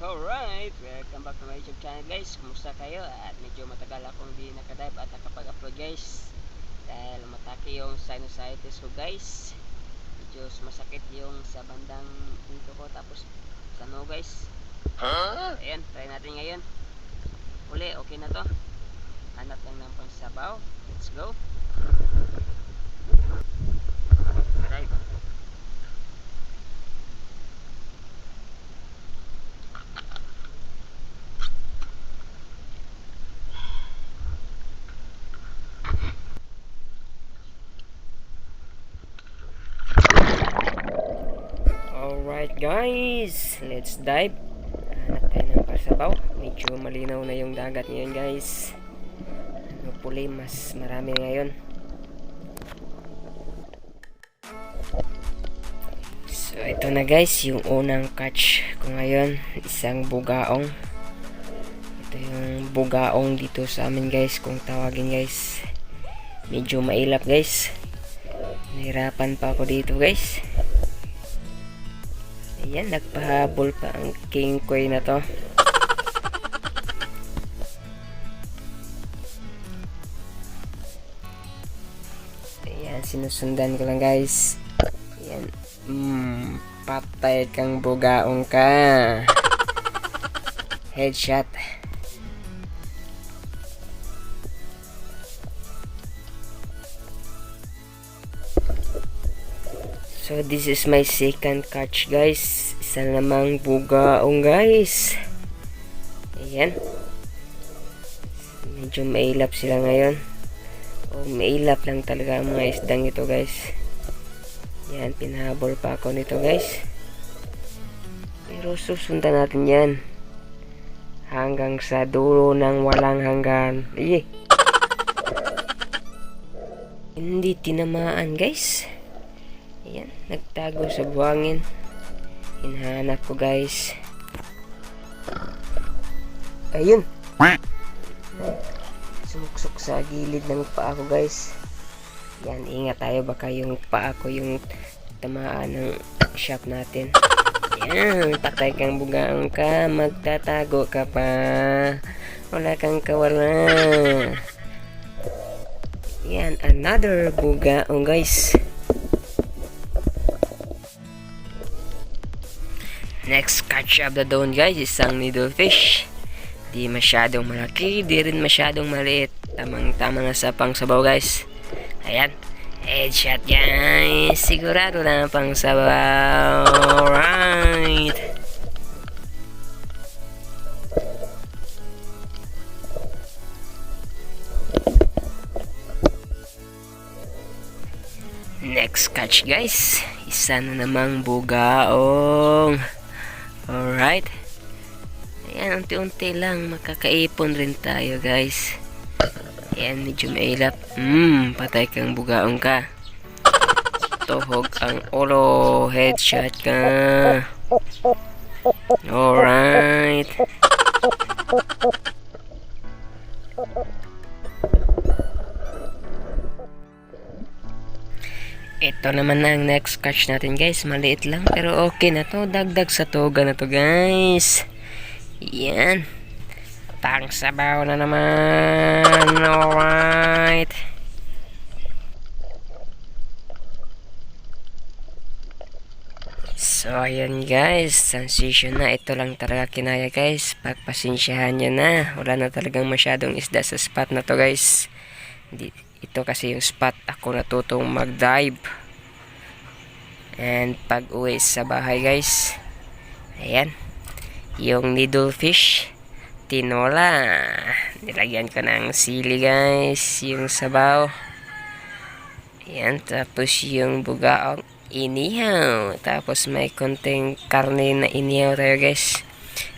Alright, welcome back to my YouTube channel guys. Kumusta kayo? At medyo matagal akong di nakadive at nakapag-upload guys dahil mataki yung sinusitis ko guys. Medyo masakit yung sa bandang dito ko, tapos kano guys. Ayan, try natin ngayon. Uli, okay na to. Hanap lang ng pangsabaw. Let's go. Alright. Alright guys, let's dive. Hanap tayo ng pasabaw. Medyo malinaw na yung dagat ngayon guys. Hopefully mas marami ngayon. So ito na guys, yung unang catch ko ngayon. Isang bugaong. Ito yung bugaong dito sa amin guys, kung tawagin guys. Medyo mailap guys. Nahirapan pa ako dito guys. Ayan, nagpahabol pa ang king koi na to. Ayan, sinusundan ko lang guys. Ayan. Patay kang bugaong ka. Headshot. So this is my second catch guys. Isa namang bugaong guys. Ayan. Medyo mailap sila ngayon. O mailap lang talaga ang mga isdang ito guys. Ayan, pinahabol pa ako nito guys. Pero susundan natin yan hanggang sa dulo ng walang hanggan. Hindi tinamaan guys. Ayan, nagtago sa buhangin. Hinahanap ko guys. Ayun. Sumuksok sa gilid ng paa ko guys. Yan, ingat tayo, baka yung paa ko yung tamaan ng shop natin. Yan, patay kang bugaong ka. Magtatago ka pa. Wala kang kawala. Yan, another bugaong guys. Next catch of the dawn guys, isang needlefish. Di masyadong malaki, di rin masyadong maliit. Tamang-tama na sa pangsabaw guys. Ayan, headshot guys. Sigurado na pangsabaw. Alright. Next catch guys, isa na namang bugaong. Alright. Ayan, unti-unti lang makakaipon rin tayo guys. Ayan, medyo mailap. Patay kang bugaong ka. Tuhog ang ulo. Headshot ka. Alright. Ito naman ang next catch natin guys. Maliit lang pero okay na to. Dagdag sa toga na to guys. Yan. Pangsabaw na naman. Alright. So ayan guys. Transition na. Ito lang talaga kinaya guys. Pagpasensyahan nyo na. Wala na talagang masyadong isda sa spot na to guys. Ito kasi yung spot ako natutong mag-dive. And pag uwi sa bahay guys, ayan, yung needlefish tinola, nilagyan ko ng sili guys, yung sabaw. Ayan, tapos yung bugaong inihaw, tapos may konting karne na inihaw tayo guys,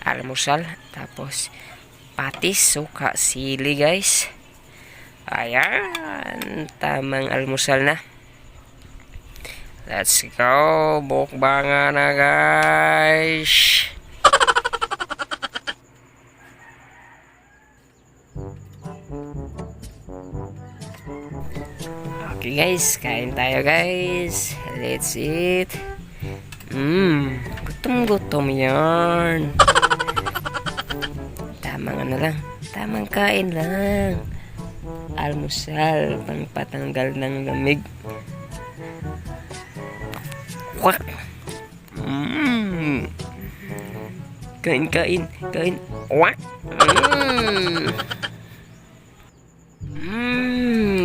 almusal, tapos patis, suka, sili guys. Ayan, tamang almusal na. Let's go, bukbangan na guys. Okay guys, kain tayo guys. Let's eat. Gutom-gutom yan. Tamang ano lang, tamang kain lang. Almusal, pang patanggal ng lamig. Kwak! Kain. Kwak!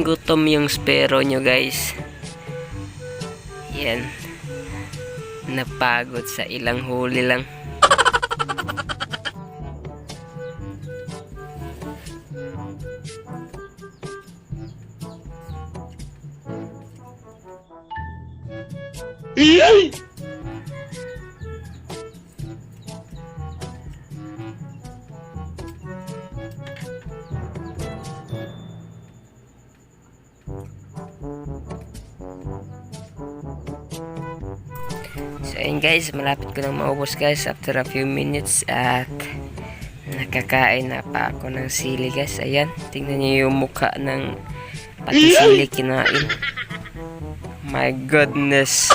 Gutom yung spero nyo guys. Yan. Napagod sa ilang huli lang. So ayun guys, malapit ko nang maubos guys after a few minutes at nakakain na pa ako ng sili guys. Ayan, tingnan niyo yung mukha ng pati sili kinain. My goodness.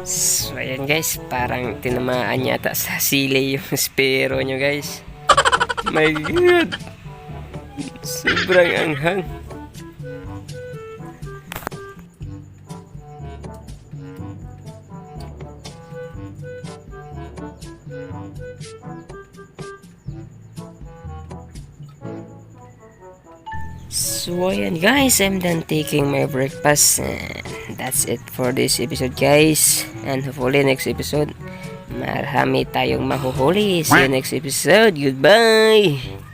So ayan guys, parang tinamaan yata sa sili yung spero nyo guys. My god, sobrang anghang. So ayan guys, I'm done taking my breakfast and that's it for this episode guys, and hopefully next episode marami tayong mahuhuli. See you next episode. Goodbye.